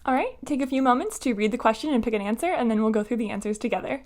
All right, take a few moments to read the question and pick an answer, and then we'll go through the answers together.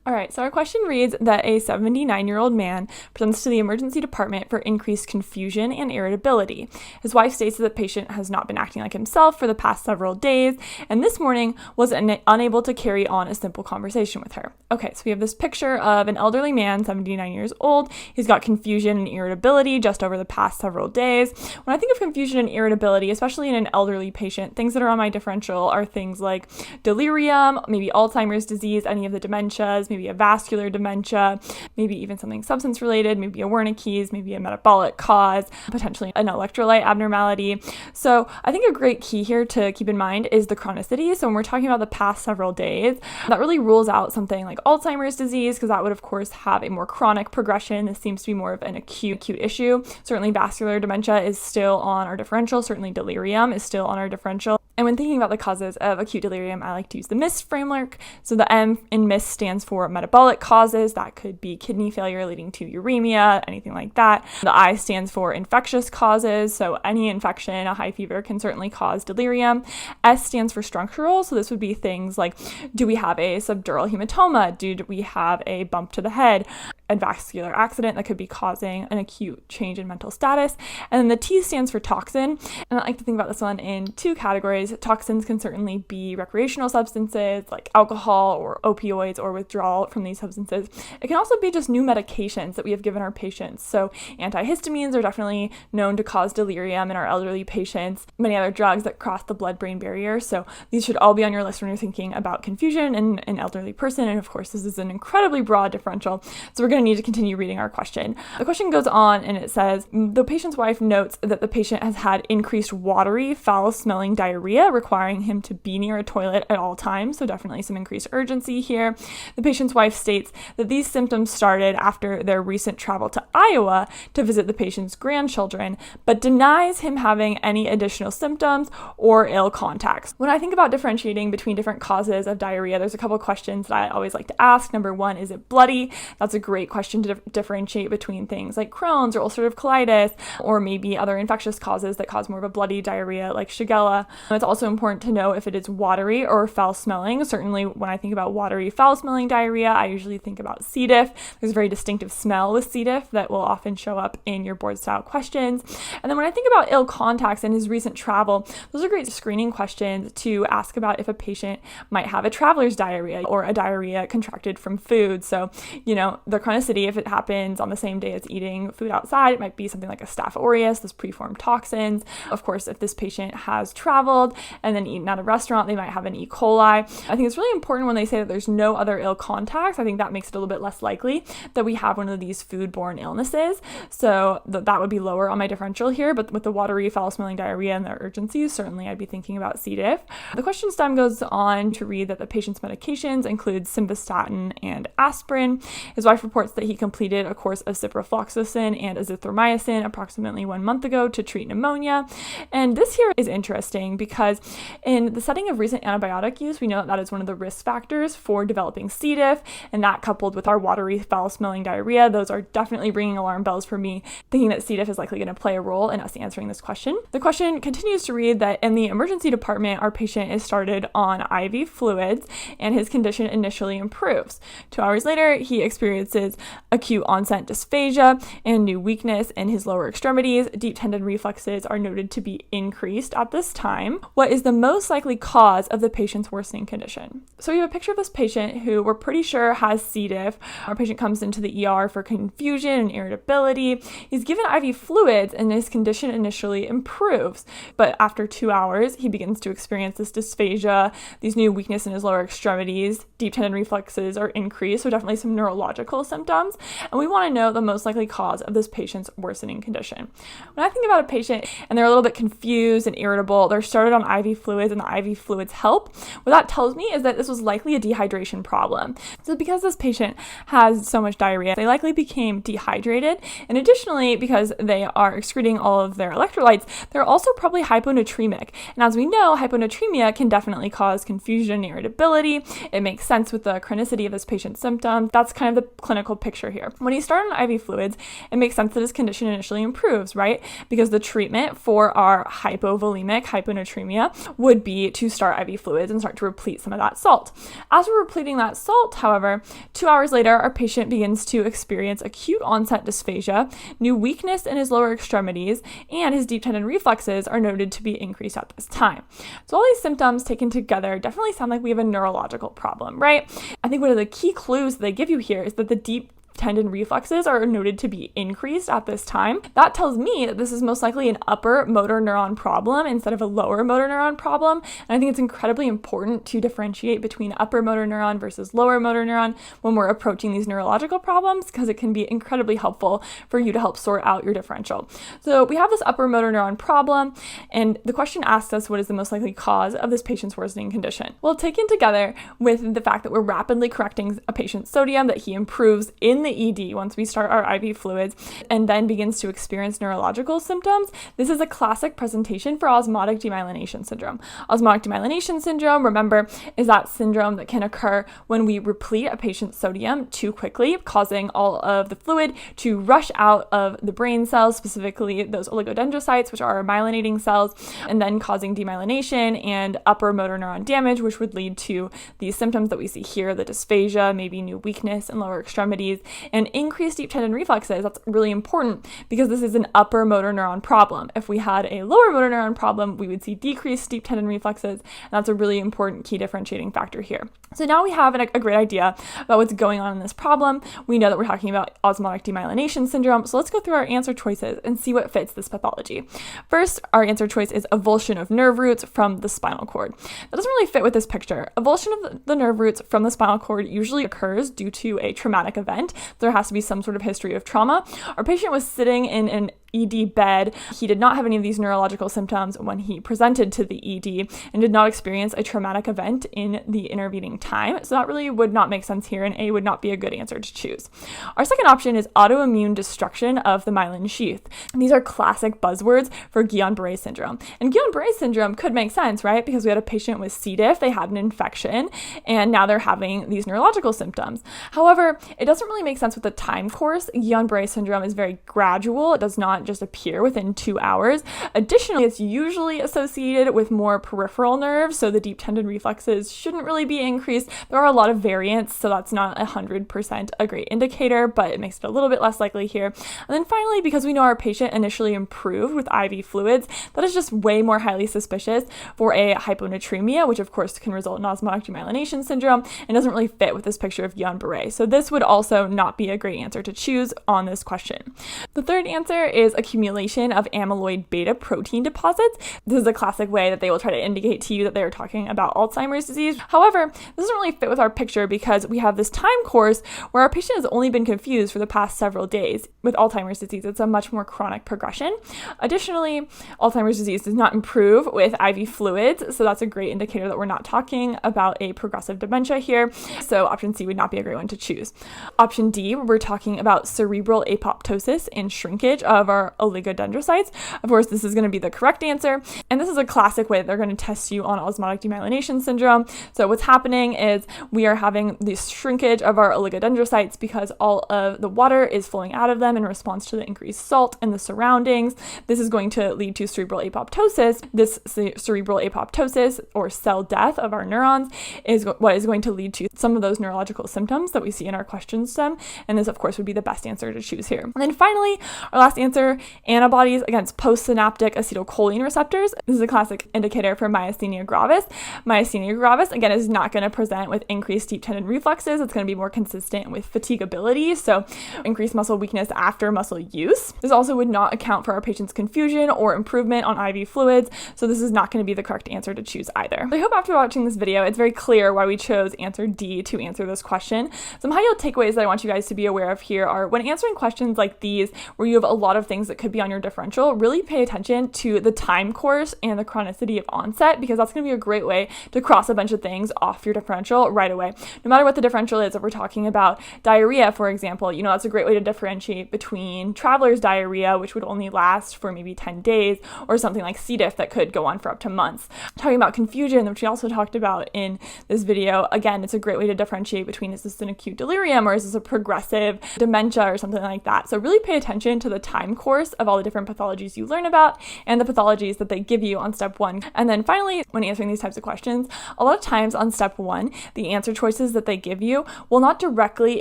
All right, so our question reads that a 79-year-old man presents to the emergency department for increased confusion and irritability. His wife states that the patient has not been acting like himself for the past several days, and this morning was unable to carry on a simple conversation with her. Okay, so we have this picture of an elderly man, 79 years old. He's got confusion and irritability just over the past several days. When I think of confusion and irritability, especially in an elderly patient, things that are on my differential are things like delirium, maybe Alzheimer's disease, any of the dementias, maybe a vascular dementia, maybe even something substance related, maybe a Wernicke's, maybe a metabolic cause, potentially an electrolyte abnormality. So I think a great key here to keep in mind is the chronicity. So when we're talking about the past several days, that really rules out something like Alzheimer's disease, because that would of course have a more chronic progression. This seems to be more of an acute issue. Certainly vascular dementia is still on our differential. Certainly delirium is still on our differential. And when thinking about the causes of acute delirium, I like to use the MIST framework. So the M in MIST stands for metabolic causes. That could be kidney failure leading to uremia, anything like that. The I stands for infectious causes. So any infection, a high fever can certainly cause delirium. S stands for structural. So this would be things like, do we have a subdural hematoma? Do we have a bump to the head? A vascular accident that could be causing an acute change in mental status. And then the T stands for toxin. And I like to think about this one in two categories. Toxins can certainly be recreational substances like alcohol or opioids or withdrawal from these substances. It can also be just new medications that we have given our patients. So antihistamines are definitely known to cause delirium in our elderly patients. Many other drugs that cross the blood-brain barrier. So these should all be on your list when you're thinking about confusion in an elderly person. And of course, this is an incredibly broad differential. So we're going to need to continue reading our question. The question goes on and it says, the patient's wife notes that the patient has had increased watery, foul-smelling diarrhea, requiring him to be near a toilet at all times. So definitely some increased urgency here. The patient's wife states that these symptoms started after their recent travel to Iowa to visit the patient's grandchildren, but denies him having any additional symptoms or ill contacts. When I think about differentiating between different causes of diarrhea, there's a couple questions that I always like to ask. Number one, is it bloody? That's a great question to differentiate between things like Crohn's or ulcerative colitis, or maybe other infectious causes that cause more of a bloody diarrhea like Shigella. It's also important to know if it is watery or foul-smelling. Certainly when I think about watery, foul-smelling diarrhea, I usually think about C. diff. There's a very distinctive smell with C. diff that will often show up in your board-style questions. And then when I think about ill contacts and his recent travel, those are great screening questions to ask about if a patient might have a traveler's diarrhea or a diarrhea contracted from food. So, the chronicity, if it happens on the same day as eating food outside, it might be something like a Staph aureus, those preformed toxins. Of course, if this patient has traveled and then eaten at a restaurant, they might have an E. coli. I think it's really important when they say that there's no other ill contacts. I think that makes it a little bit less likely that we have one of these foodborne illnesses. So that would be lower on my differential here, but with the watery, foul-smelling diarrhea and the urgency, certainly I'd be thinking about C. diff. The question stem goes on to read that the patient's medications include simvastatin and aspirin. His wife reports that he completed a course of ciprofloxacin and azithromycin approximately 1 month ago to treat pneumonia. And this here is interesting because in the setting of recent antibiotic use, we know that is one of the risk factors for developing C. diff, and that coupled with our watery, foul-smelling diarrhea, those are definitely ringing alarm bells for me, thinking that C. diff is likely going to play a role in us answering this question. The question continues to read that in the emergency department, our patient is started on IV fluids and his condition initially improves. 2 hours later, he experiences acute onset dysphagia and new weakness in his lower extremities. Deep tendon reflexes are noted to be increased at this time. What is the most likely cause of the patient's worsening condition? So we have a picture of this patient who we're pretty sure has C. diff. Our patient comes into the ER for confusion and irritability. He's given IV fluids and his condition initially improves, but after 2 hours, he begins to experience this dysphagia, these new weakness in his lower extremities. Deep tendon reflexes are increased, so definitely some neurological symptoms symptoms, and we want to know the most likely cause of this patient's worsening condition. When I think about a patient and they're a little bit confused and irritable, they're started on IV fluids and the IV fluids help, what that tells me is that this was likely a dehydration problem. So because this patient has so much diarrhea, they likely became dehydrated, and additionally, because they are excreting all of their electrolytes, they're also probably hyponatremic. And as we know, hyponatremia can definitely cause confusion and irritability. It makes sense with the chronicity of this patient's symptoms. That's kind of the clinical picture here. When you start on IV fluids, it makes sense that his condition initially improves, right? Because the treatment for our hypovolemic hyponatremia would be to start IV fluids and start to replete some of that salt. As we're repleting that salt, however, 2 hours later, our patient begins to experience acute onset dysphagia, new weakness in his lower extremities, and his deep tendon reflexes are noted to be increased at this time. So all these symptoms taken together definitely sound like we have a neurological problem, right? I think one of the key clues they give you here is that the deep tendon reflexes are noted to be increased at this time. That tells me that this is most likely an upper motor neuron problem instead of a lower motor neuron problem. And I think it's incredibly important to differentiate between upper motor neuron versus lower motor neuron when we're approaching these neurological problems, because it can be incredibly helpful for you to help sort out your differential. So we have this upper motor neuron problem, and the question asks us what is the most likely cause of this patient's worsening condition. Well, taken together with the fact that we're rapidly correcting a patient's sodium, that he improves in the ED once we start our IV fluids and then begins to experience neurological symptoms, this is a classic presentation for osmotic demyelination syndrome. Osmotic demyelination syndrome, remember, is that syndrome that can occur when we replete a patient's sodium too quickly, causing all of the fluid to rush out of the brain cells, specifically those oligodendrocytes, which are our myelinating cells, and then causing demyelination and upper motor neuron damage, which would lead to these symptoms that we see here, the dysphagia, maybe new weakness in lower extremities, and increased deep tendon reflexes. That's really important because this is an upper motor neuron problem. If we had a lower motor neuron problem, we would see decreased deep tendon reflexes, and that's a really important key differentiating factor here. So now we have a great idea about what's going on in this problem. We know that we're talking about osmotic demyelination syndrome, so let's go through our answer choices and see what fits this pathology. First, our answer choice is avulsion of nerve roots from the spinal cord. That doesn't really fit with this picture. Avulsion of the nerve roots from the spinal cord usually occurs due to a traumatic event. There has to be some sort of history of trauma. Our patient was sitting in an ED bed. He did not have any of these neurological symptoms when he presented to the ED and did not experience a traumatic event in the intervening time. So that really would not make sense here, and A would not be a good answer to choose. Our second option is autoimmune destruction of the myelin sheath. And these are classic buzzwords for Guillain-Barré syndrome. And Guillain-Barré syndrome could make sense, right? Because we had a patient with C. diff, they had an infection, and now they're having these neurological symptoms. However, it doesn't really make sense with the time course. Guillain-Barré syndrome is very gradual. It does not just appear within 2 hours. Additionally, it's usually associated with more peripheral nerves, so the deep tendon reflexes shouldn't really be increased. There are a lot of variants, so that's not 100% a great indicator, but it makes it a little bit less likely here. And then finally, because we know our patient initially improved with IV fluids, that is just way more highly suspicious for a hyponatremia, which of course can result in osmotic demyelination syndrome and doesn't really fit with this picture of Guillain-Barré. So this would also not be a great answer to choose on this question. The third answer is accumulation of amyloid beta protein deposits. This is a classic way that they will try to indicate to you that they are talking about Alzheimer's disease. However, this doesn't really fit with our picture because we have this time course where our patient has only been confused for the past several days. With Alzheimer's disease, it's a much more chronic progression. Additionally, Alzheimer's disease does not improve with IV fluids, so that's a great indicator that we're not talking about a progressive dementia here. So option C would not be a great one to choose. Option D, we're talking about cerebral apoptosis and shrinkage of our oligodendrocytes. Of course, this is going to be the correct answer, and this is a classic way that they're going to test you on osmotic demyelination syndrome. So what's happening is we are having this shrinkage of our oligodendrocytes because all of the water is flowing out of them in response to the increased salt in the surroundings. This is going to lead to cerebral apoptosis. This cerebral apoptosis, or cell death of our neurons, is what is going to lead to some of those neurological symptoms that we see in our question stem, and this of course would be the best answer to choose here. And then finally, our last answer disorder, antibodies against postsynaptic acetylcholine receptors. This is a classic indicator for myasthenia gravis. Myasthenia gravis, again, is not going to present with increased deep tendon reflexes. It's going to be more consistent with fatigability, so increased muscle weakness after muscle use. This also would not account for our patient's confusion or improvement on IV fluids, so this is not going to be the correct answer to choose either. I hope after watching this video, it's very clear why we chose answer D to answer this question. Some high-yield takeaways that I want you guys to be aware of here are when answering questions like these, where you have a lot of things that could be on your differential, really pay attention to the time course and the chronicity of onset, because that's going to be a great way to cross a bunch of things off your differential right away. No matter what the differential is, if we're talking about diarrhea, for example, that's a great way to differentiate between traveler's diarrhea, which would only last for maybe 10 days, or something like C. diff that could go on for up to months. Talking about confusion, which we also talked about in this video, again, it's a great way to differentiate between, is this an acute delirium or is this a progressive dementia or something like that. So really pay attention to the time course of all the different pathologies you learn about and the pathologies that they give you on step 1. And then finally, when answering these types of questions, a lot of times on step 1, the answer choices that they give you will not directly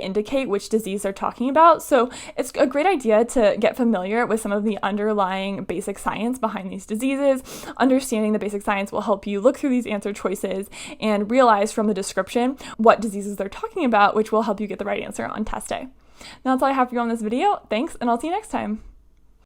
indicate which disease they're talking about. So it's a great idea to get familiar with some of the underlying basic science behind these diseases. Understanding the basic science will help you look through these answer choices and realize from the description what diseases they're talking about, which will help you get the right answer on test day. Now that's all I have for you on this video. Thanks, and I'll see you next time.